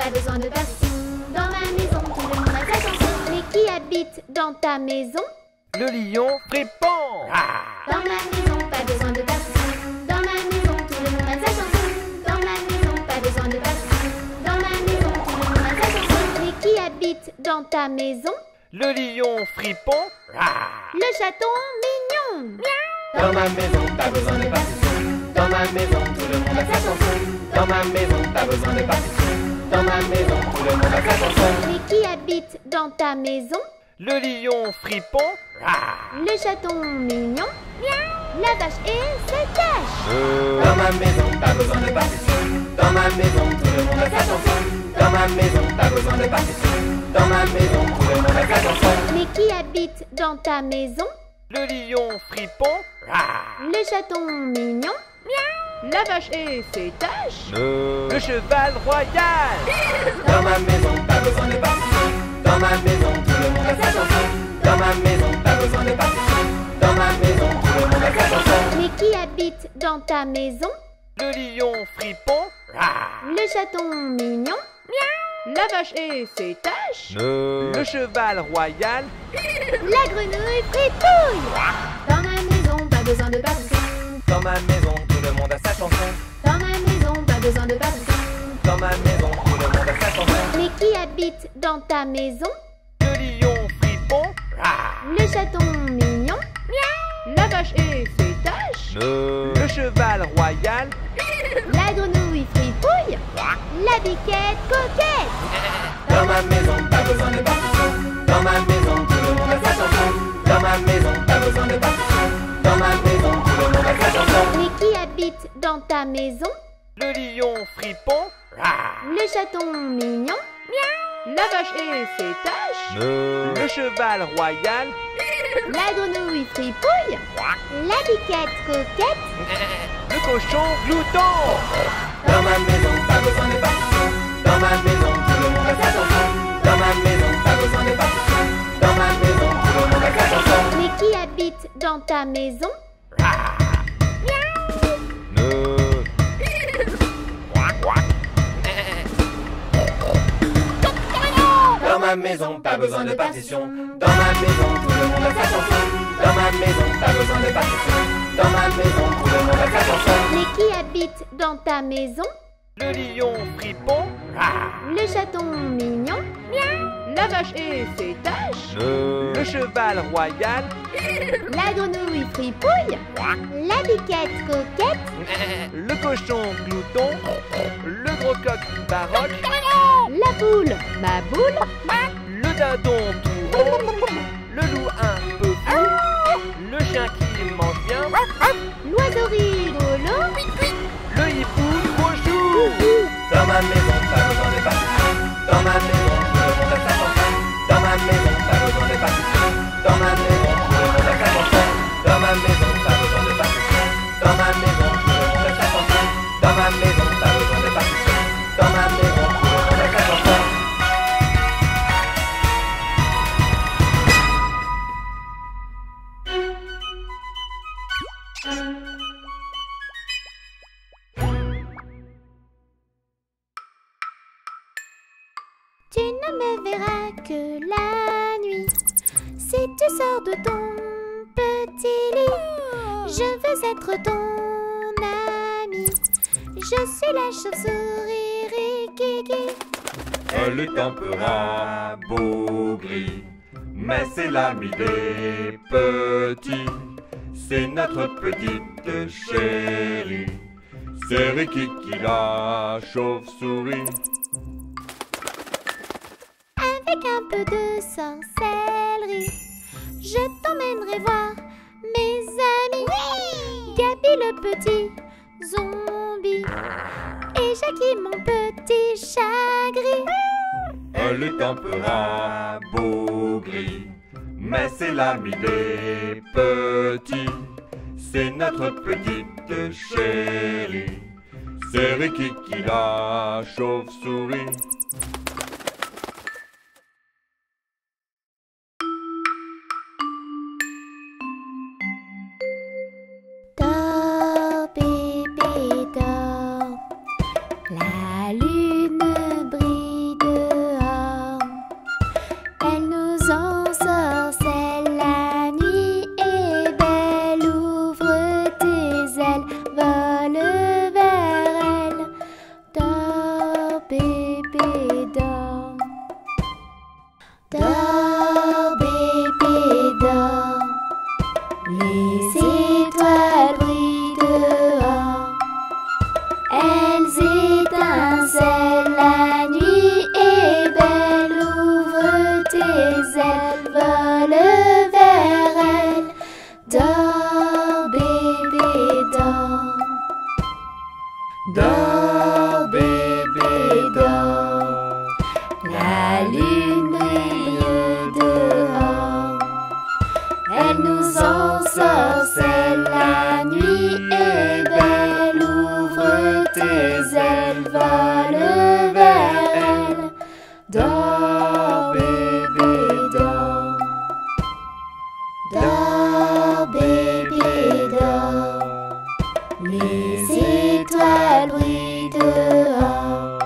pas besoin de partition. Dans ma maison, tout le monde a sa chanson. Mais qui habite dans ta maison? Le lion fripon. Dans ma maison, pas besoin de partition. Dans ma maison, tout le monde a sa chanson. Dans ma maison, pas besoin de partition. Dans ma maison, tout le monde a sa chanson. Mais qui habite dans ta maison? Le lion fripon. Le chaton mignon. Dans ma maison, pas besoin de partition. Dans ma maison, tout le monde a sa chanson. Dans ma maison, pas besoin de partition. Dans ma maison, tout le monde a sa chanson. Mais qui habite dans ta maison? Le lion fripon. Le chaton mignon. La vache et ses taches. Dans ma maison, pas besoin de partition. Dans ma maison, tout le monde a sa chanson. Dans ma maison, pas besoin de partition. Dans ma maison, tout le monde a sa chanson. Mais qui habite dans ta maison? Le lion fripon. Le chaton mignon. La vache et ses taches. Le cheval royal. Dans ma maison, pas besoin de partition. Dans ma maison, tout le monde a sa chanson. Dans ma maison, pas besoin de partition. Dans ma maison, tout le monde a sa chanson. Mais qui habite dans ta maison? Le lion fripon. Le chaton mignon. La vache et ses taches. Le cheval royal. La grenouille fripouille. Dans ma maison, pas besoin de partition. Dans ma maison, tout le monde a sa chanson. Dans ma maison, pas besoin de partition. Dans ma maison, tout le monde a sa chanson. Mais qui habite dans ta maison? Le lion fripon. Le chaton mignon. La vache et ses taches. Le cheval royal. La grenouille fripouille. La biquette coquette. Dans ma maison, pas besoin de partition. Dans ma maison, tout le monde a sa chanson. Dans ma maison, pas besoin de partition. Dans ma maison, tout le monde a sa chanson. Mais qui habite dans ta maison? Le lion fripon. Le chaton mignon. La vache et ses taches. Le cheval royal. La grenouille fripouille. La biquette coquette. Le cochon glouton. Dans ma maison, pas besoin de partition. Dans ma maison, tout le monde a sa chanson. Dans ma maison, pas besoin de partition. Dans ma maison, tout le monde a sa chanson. Mais qui habite dans ta maison? Dans ma maison, pas besoin de partition. Dans ma maison, tout le monde a sa chanson. Dans ma maison, pas besoin de partition. Dans ma maison, tout le monde a sa chanson. Mais qui habite dans ta maison? Le lion fripon. Le chaton mignon. La vache et ses taches. Le cheval royal. La grenouille fripouille. La biquette coquette. Le cochon glouton. Le gros coq baroque. La poule, ma boule. Le dindon tout rond. Le loup un peu fou. Le chien qui mange bien. L'oiseau rigolo. Le hibou trop chou. Dans ma maison, pas besoin de partition. Dans ma maison, tout le monde a sa chanson. Dans ma maison, pas besoin de partition. Dans ma maison, tout le monde a sa chanson. Dans ma maison, pas besoin de partition. Dans ma maison, tout le monde a sa chanson. Dans ma maison, pas besoin de partition. Dans ma maison, tout le monde a sa chanson. Tu ne me verras que la nuit. Si tu sors de ton petit lit, je veux être ton ami. Je suis la chauve-souris Rikiki. Elle est un peu rabougrie, mais c'est l'ami des petits. C'est notre petite chérie. C'est Rikiki la chauve-souris. Avec un peu de sorcellerie, je t'emmènerai voir mes amis. Gabi le petit zombie et Jackie mon petit chat gris. Elle est un peu rabougrie, mais c'est l'ami des petits. C'est notre petite chérie. C'est Rikiki la chauve-souris. Dors, bébé, dors. La lune brille. Dors, bébé, dors. Les étoiles brillent dehors. Elles étincellent, la nuit est belle. Ouvre tes ailes, vole vers elle. Dors, bébé, dors. Dors, bébé, dors. La lune brille dehors. Elle nous ensorcelle, la nuit est belle. Ouvre tes ailes, vole vers elle. Dors, bébé, dors. Dors, bébé, dors. Les étoiles brillent dehors.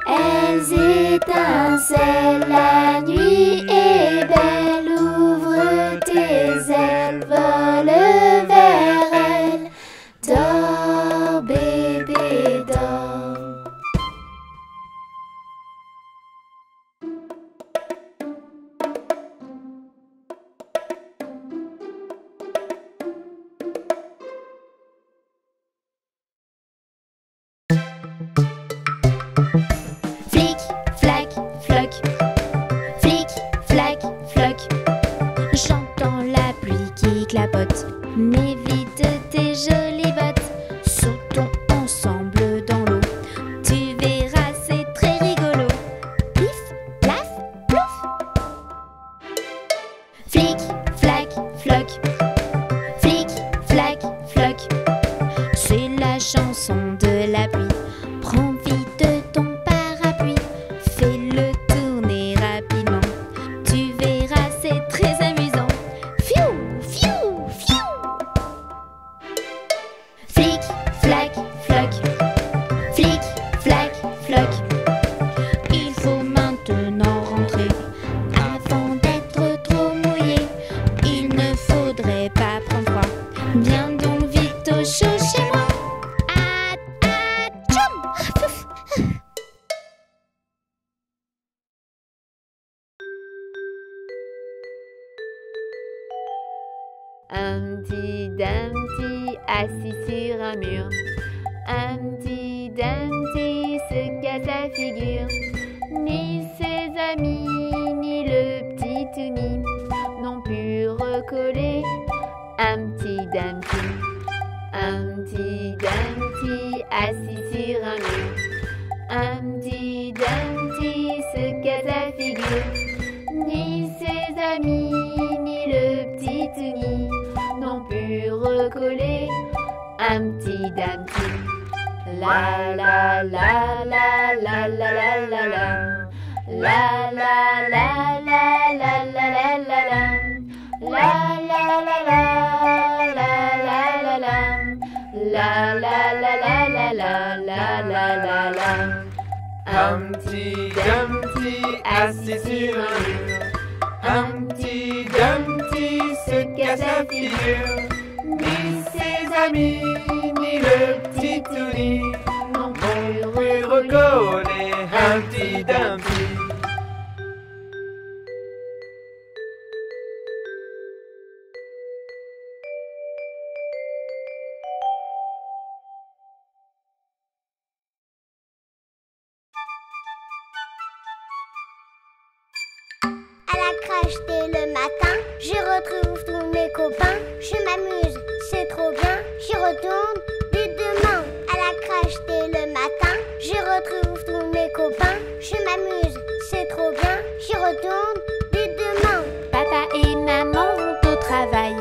Elles étincellent, la nuit est belle. Ouvre tes ailes, vole vers elle. Dors, bébé, dors. Flic, flac, floc. Flic, flac, floc. J'entends la pluie qui clapote. Mets vite tes jolies bottes. Sautons ensemble dans l'eau. Tu verras, c'est très rigolo. Pif, plaf, plouf. Flic, flac, floc. Flic, flac, floc. C'est la chanson de la pluie. Prends vite ton parapluie. Fais-le tourner rapidement. Tu verras, c'est très amusant. Fiou, fiou, fiou. Flic, flac, floc. Flic, flac, floc. Il faut maintenant rentrer avant d'être trop mouillé. Il ne faudrait pas prendre froid. Viens donc vite au chaud chez moi. Humpty Dumpty assis sur un mur. Humpty Dumpty se casse la figure. Ni ses amis, ni le petit Toonie n'ont pu recoller Humpty Dumpty. Humpty Dumpty assis sur un mur. Humpty Dumpty se casse la figure. Ni ses amis, ni le petit Toonie n'ont pu recoller Humpty Dumpty. La la la la la la la la la. La la la la la la la la la. La la la la la la la la. La la la la la la la la la la. Humpty Dumpty assis sur un mur. Humpty Dumpty se casse la figure. Ni ses amis, ni le petit Toonie n'ont pu recoller Humpty Dumpty. À la crèche dès le matin, je retrouve tous mes copains. Je m'amuse, c'est trop bien, j'y retourne dès demain. À la crèche dès le matin, je retrouve tous mes copains. Je m'amuse, c'est trop bien, j'y retourne dès demain. Papa et maman vont au travail,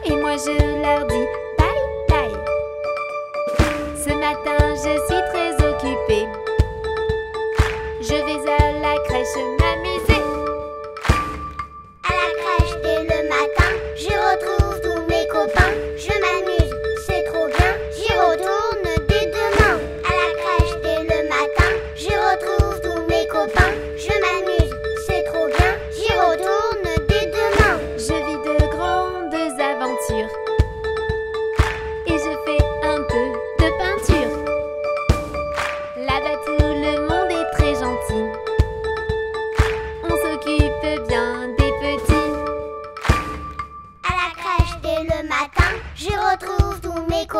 et moi je leur dis bye bye. Ce matin je suis très occupée. Je vais à la crèche m'amuser. À la crèche dès le matin, je retrouve tous mes copains. Je m'amuse, c'est trop bien, j'y retourne dès demain. À la crèche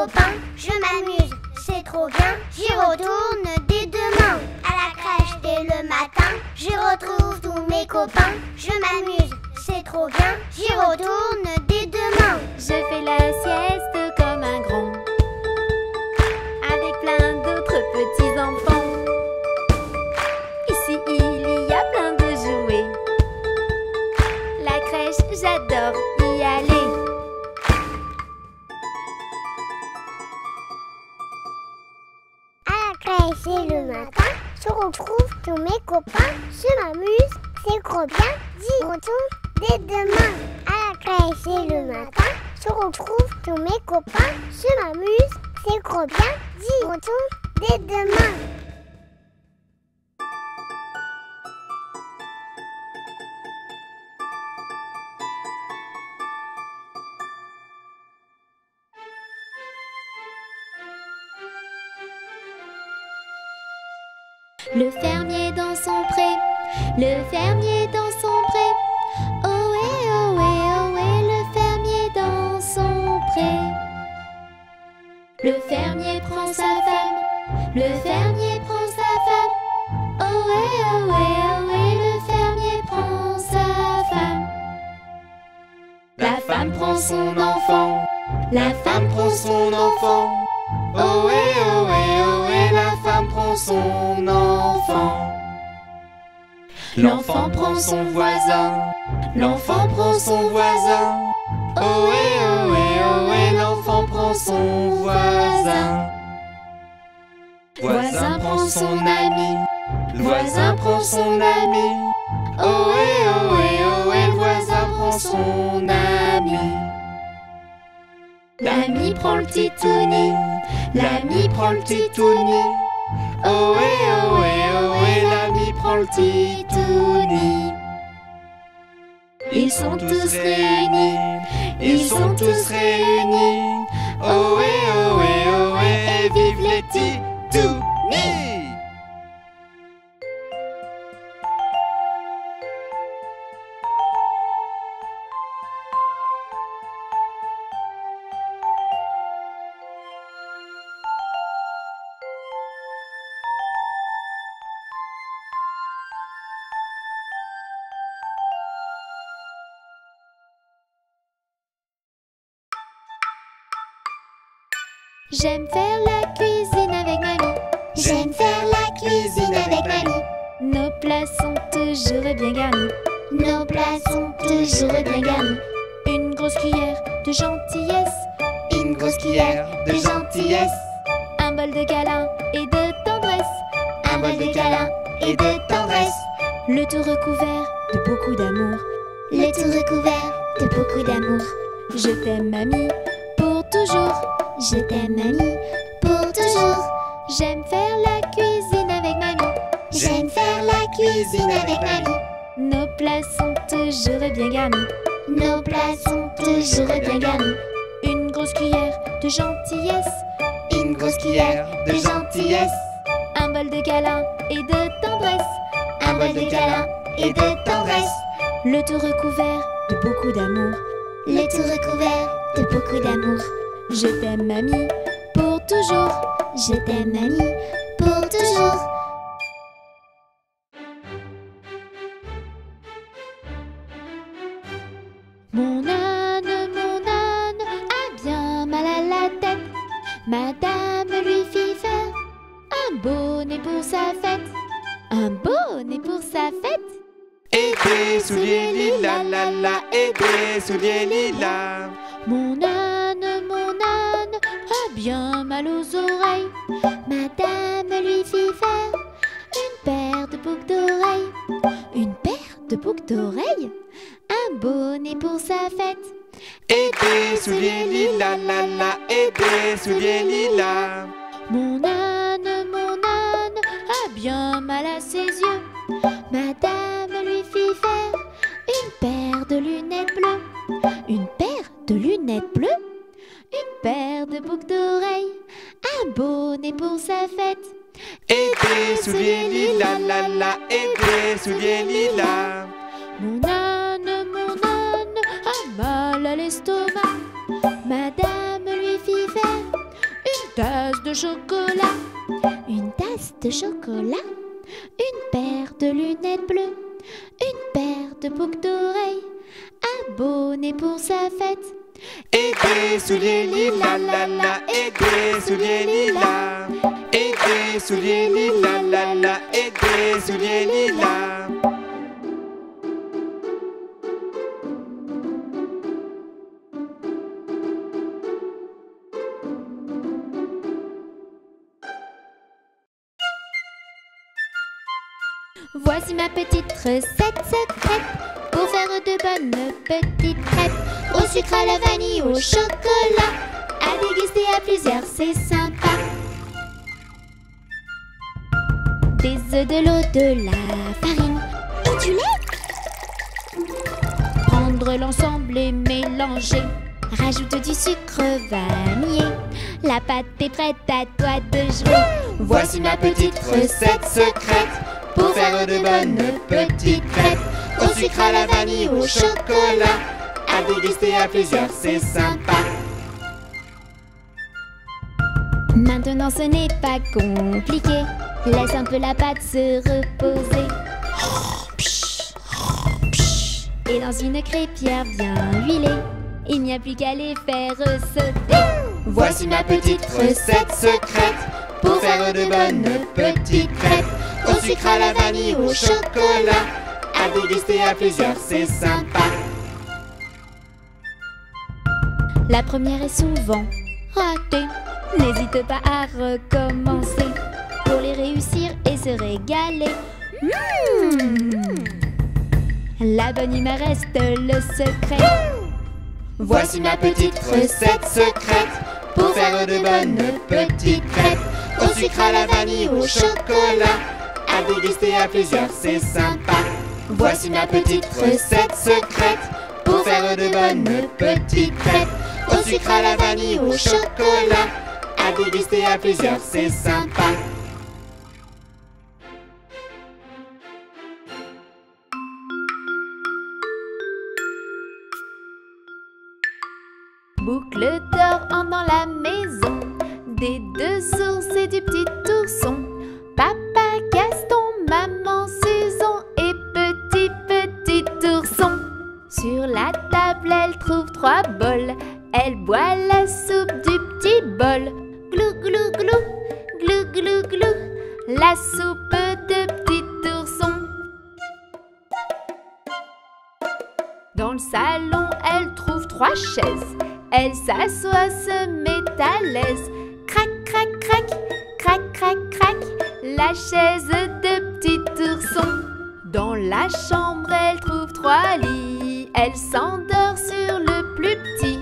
copains, je m'amuse, c'est trop bien. J'y retourne dès demain. À la crèche dès le matin, j'y retrouve tous mes copains. Je m'amuse, c'est trop bien. J'y retourne dès demain. Je fais la sieste comme un grand, avec plein d'autres petits enfants. Ici il y a plein de jouets. La crèche, j'adore y aller. À la crèche et le matin, je retrouve tous mes copains. Je m'amuse, c'est trop bien. J'y retourne dès demain. À la crèche et le matin, je retrouve tous mes copains. Je m'amuse, c'est trop bien. J'y retourne dès demain. Le fermier dans son pré, le fermier dans son pré. Ohé, ohé, ohé, le fermier dans son pré. Le fermier prend sa femme, le fermier prend sa femme. Ohé, ohé, ohé, le fermier prend sa femme. La femme prend son enfant, la femme prend son enfant. Ohé, ohé, ohé, la femme prend son enfant. L'enfant prend son voisin, l'enfant prend son voisin. Ohé, ohé, ohé, l'enfant prend son voisin. Voisin prend son ami, voisin prend son ami. Ohé, ohé, ohé, le voisin prend son ami. L'ami prend le titouni, l'ami prend le titouni. Ohé, ohé, ohé, l'ami prend le titouni. Ils sont tous réunis, ils sont tous réunis. Ohé, ohé, ohé, et vive les titounis. J'aime faire la cuisine avec mamie. J'aime faire la cuisine avec mamie. Nos plats sont toujours bien garnis. Nos plats sont toujours bien garnis. Une grosse cuillère de gentillesse, Une grosse cuillère de gentillesse, un bol de câlin et de tendresse, Un bol de câlin et de tendresse. le tout recouvert de beaucoup d'amour. Le tout recouvert de beaucoup d'amour. Je t'aime mamie pour toujours. Je t'aime mamie pour toujours. J'aime faire la cuisine avec mamie. J'aime faire la cuisine avec mamie. Nos plats sont toujours bien garnis. Nos plats sont toujours bien garnis. Une grosse cuillère de gentillesse, une grosse cuillère de gentillesse, un bol de câlin et de tendresse, Un bol de câlin et de tendresse. le tout recouvert de beaucoup d'amour. Le tout recouvert de beaucoup d'amour. Je t'aime mamie pour toujours. Je t'aime mamie pour toujours. Mon âne a bien mal à la tête. Madame lui fit faire un bonnet pour sa fête. Un bonnet pour sa fête. et des souliers lilas, la la, et des souliers lilas. Mon âne a bien mal aux oreilles. Madame lui fit faire Une paire de boucles d'oreilles. Une paire de boucles d'oreilles. Un bonnet pour sa fête. Et des souliers lilas, la la, et des souliers lilas. Mon âne a bien mal à ses yeux. Madame lui fit faire Une paire de lunettes bleues. Une paire de lunettes bleues. Une paire de boucles d'oreilles. Un bonnet pour sa fête. Et des souliers lilas, la la, et des souliers lilas. Mon âne a mal à l'estomac. Madame lui fit faire de chocolat. Une tasse de chocolat. Une paire de lunettes bleues. Une paire de boucles d'oreilles. Un bonnet pour sa fête. Et des souliers lilas, la la, et des souliers lilas. Et des souliers lilas, la la, et des souliers lilas. Voici ma petite recette secrète pour faire de bonnes petites crêpes. Au sucre, à la vanille, au chocolat, à déguster à plusieurs, c'est sympa. Des œufs, de l'eau, de la farine et du lait. Prendre l'ensemble et mélanger. Rajoute du sucre vanillé. La pâte est prête, à toi de jouer. Voici ma petite recette secrète pour faire de bonnes petites crêpes. Au sucre, à la vanille, au chocolat, à déguster à plusieurs, c'est sympa. Maintenant ce n'est pas compliqué. Laisse un peu la pâte se reposer. Et dans une crêpière bien huilée, il n'y a plus qu'à les faire sauter. Voici ma petite recette secrète pour faire de bonnes petites crêpes. Au sucre, à la vanille, au chocolat, à déguster à plusieurs, c'est sympa. La première est souvent ratée. N'hésite pas à recommencer pour les réussir et se régaler. La bonne humeur reste le secret. Voici ma petite recette secrète pour faire de bonnes petites crêpes. Au sucre, à la vanille, au chocolat, à déguster à plusieurs, c'est sympa. Voici ma petite recette secrète pour faire de bonnes petites crêpes. Au sucre, à la vanille, au chocolat, à déguster à plusieurs, c'est sympa. Boucle d'or entre dans la maison, des deux ours et du petit ourson. Papa Gaston, maman Susan et petit ourson. Sur la table, elle trouve 3 bols. Elle boit la soupe du petit bol. Glou, glou, glou, glou, glou, glou, la soupe de petit ourson. Dans le salon, elle trouve 3 chaises. Elle s'assoit, se met à l'aise. Crac, crac, crac, crac, crac, crac, la chaise de petit ourson. Dans la chambre, elle trouve 3 lits. Elle s'endort sur le plus petit.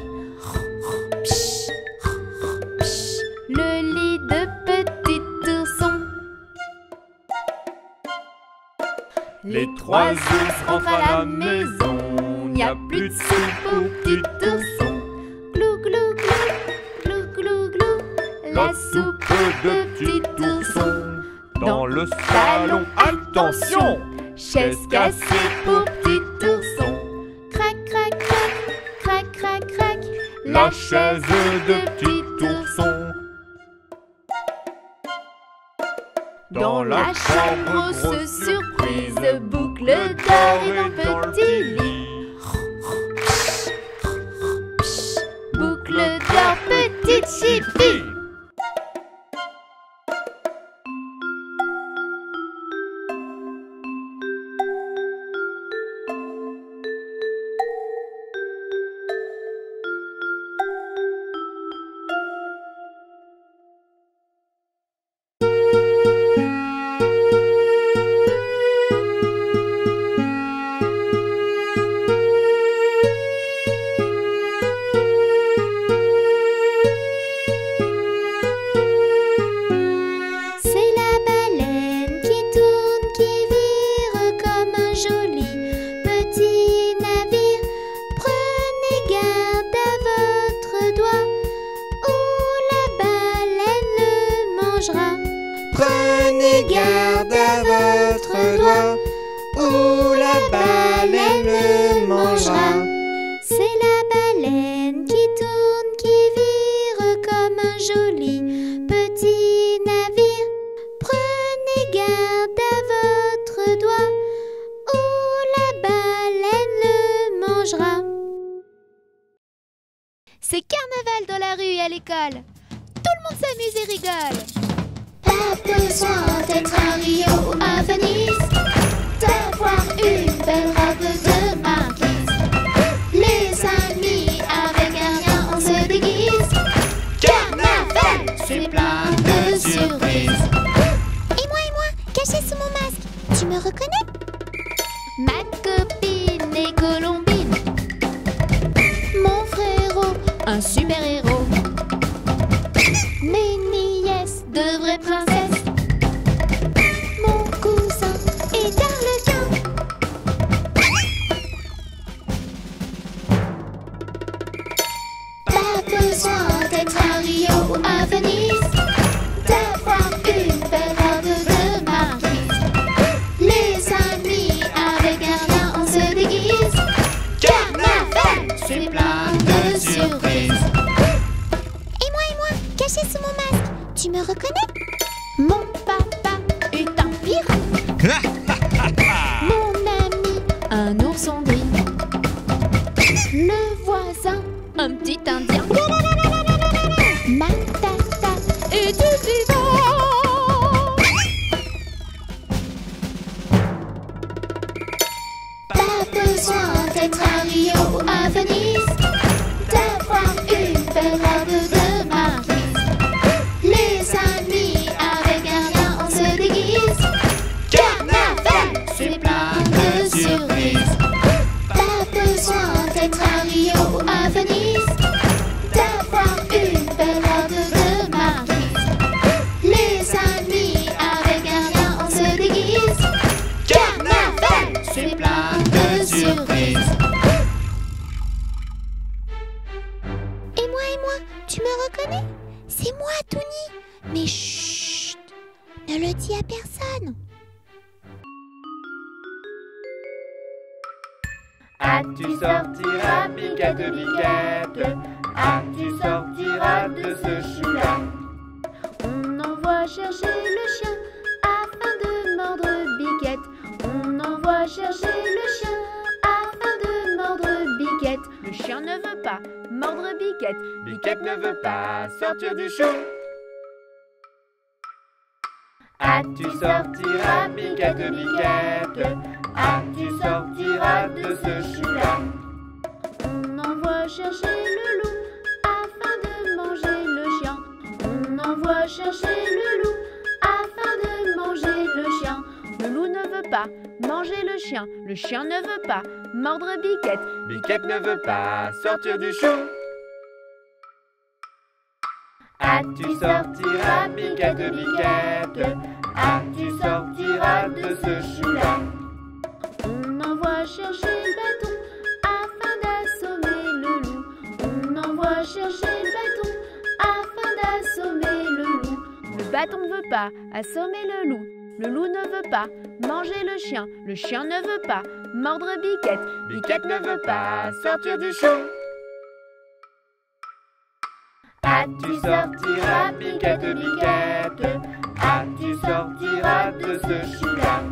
Le lit de petit ourson. Les 3 ours rentrent à la maison. Il n'y a plus de soupe pour petit ourson. Glou, glou, glou, glou, glou, glou, la soupe de petit ourson. Dans le salon, attention! Chaise cassée pour petit ourson. Crac, crac, crac, crac, crac, crac, La chaise de petit ourson. Dans la chambre, grosse surprise, boucle d'or et dans petit lit. Boucle d'or, petite chipie. Prenez garde à votre doigt, ou la baleine le mangera. C'est la baleine qui tourne, qui vire comme un joli petit à l'école. Tout le monde s'amuse et rigole. Pas besoin d'être à Rio ou à Venise, d'avoir une belle robe de marquise. Les amis, avec un rien, on se déguise. Carnaval, c'est plein de surprises. Et moi, caché sous mon masque, tu me reconnais? Ma copine est Colombine. Mon frérot, un super-héros. Mes nièces, de vraies princesses. Mon cousin est Arlequin. Pas besoin d'être à Rio ou à Venise, d'avoir une belle robe de marquise. Les amis, avec un rien, on se déguise. Carnaval, c'est plein de surprises. Et moi, caché sous mon masque, tu me reconnais? Mon papa est un pirate. Mon ami, un ourson gris. Le voisin, Un petit indien. ma tata Et du vivant. Pas besoin d'être à Rio ou à Venise, d'avoir une belle robe de marquise. Les amis, avec un rien, on se déguise. Carnaval, c'est plein de surprises. Pas besoin d'être à Rio ou à Venise, d'avoir une belle robe de marquise. Les amis, avec un rien, on se déguise. Carnaval, c'est plein de surprises. Et moi, tu me reconnais? C'est moi, Touni. Mais chut, ne le dis à personne. Tu sortiras, Biquette, Biquette. Tu sortiras de ce chou-là. On envoie chercher le chien afin de mordre Biquette. On envoie chercher le chien afin de mordre Biquette. Le chien ne veut pas mordre Biquette. Biquette ne veut pas sortir du chou. Tu sortiras, Biquette, Biquette. Tu sortiras de ce chou-là. On envoie chercher le loup afin de manger le chien. On envoie chercher le loup afin de manger le chien. Le loup ne veut pas manger le chien ne veut pas mordre Biquette. Biquette ne veut pas sortir du chou. Tu sortiras, Biquette, Biquette. Tu sortiras de ce chou-là. On envoie chercher le bâton afin d'assommer le loup. On envoie chercher le bâton afin d'assommer le loup. Le bâton ne veut pas assommer le loup ne veut pas manger le chien ne veut pas mordre Biquette. Biquette ne veut pas sortir du chou. Tu sortiras, Biquette, Biquette. Tu sortiras de ce chou-là.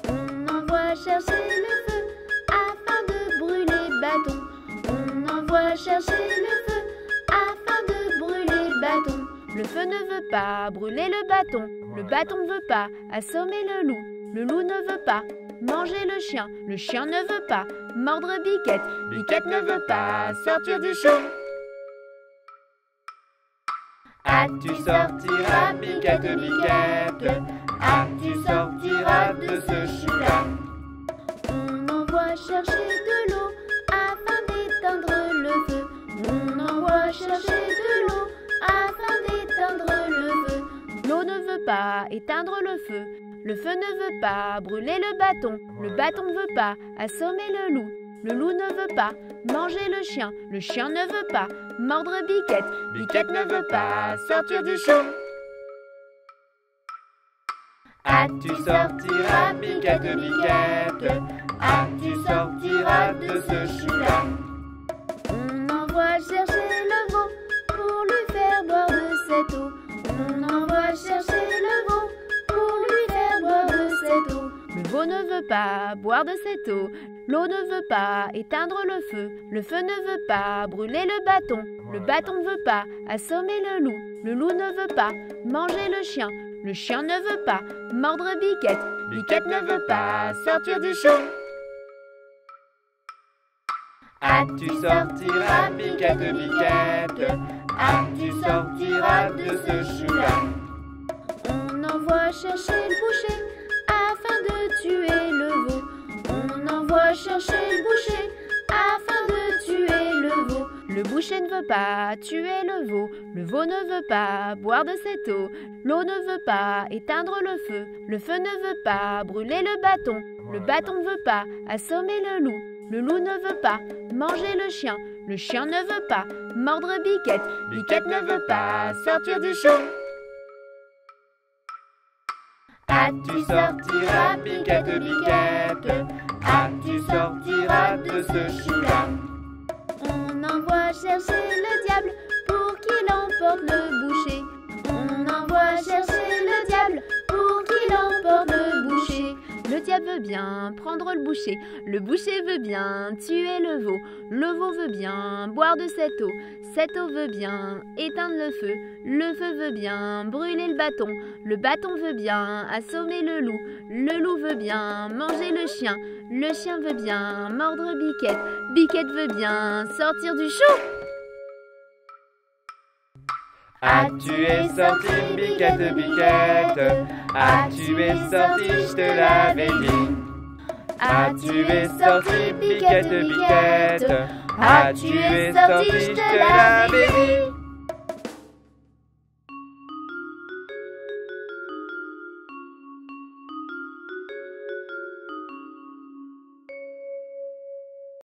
On envoie chercher le feu afin de brûler le bâton. On envoie chercher le feu afin de brûler le bâton. Le feu ne veut pas brûler le bâton ne veut pas assommer le loup ne veut pas manger le chien ne veut pas mordre Biquette. Biquette ne veut pas sortir du chou. Tu sortiras, Biquette, Biquette. Tu sortiras de ce chou-là. On envoie chercher de l'eau afin d'éteindre le feu. On envoie chercher de l'eau afin d'éteindre le feu. L'eau ne veut pas éteindre le feu ne veut pas brûler le bâton ne veut pas assommer le loup ne veut pas manger le chien ne veut pas mordre Biquette. Biquette ne veut pas sortir du chou. Tu sortiras, Biquette, Biquette. Tu sortiras de ce chou-là. On envoie chercher le veau pour lui faire boire de cette eau. On envoie chercher le veau pour lui faire boire de cette eau. Le veau ne veut pas boire de cette eau. L'eau ne veut pas éteindre le feu ne veut pas brûler le le bâton ne veut pas assommer le loup ne veut pas manger le chien ne veut pas mordre Biquette, Biquette ne veut pas sortir du chou. Ah, tu sortiras, Biquette, Biquette. Ah, tu sortiras de ce chou-là. On envoie chercher le boucher afin de tuer le veau. On envoie chercher le boucher afin de tuer le veau. Le boucher ne veut pas tuer le veau ne veut pas boire de cette eau, l'eau ne veut pas éteindre le feu ne veut pas brûler le bâton ne veut pas assommer le loup ne veut pas manger le chien ne veut pas mordre Biquette, Biquette ne veut pas sortir du chou. Ah, tu sortiras, Biquette, Biquette. Ah, tu sortiras de ce chou-là. On envoie chercher le diable pour qu'il emporte le boucher. On envoie chercher le diable pour qu'il emporte le boucher. Le diable veut bien prendre le boucher veut bien tuer le veau veut bien boire de cette eau veut bien éteindre le feu veut bien brûler le bâton veut bien assommer le loup veut bien manger le chien veut bien mordre Biquette, Biquette veut bien sortir du chou. Ah, tu es sorti, Biquette, Biquette. Ah, tu es sorti, je te l'avais dit. Ah, tu es sorti, Biquette, Biquette. Ah, tu es sorti, je te l'avais dit.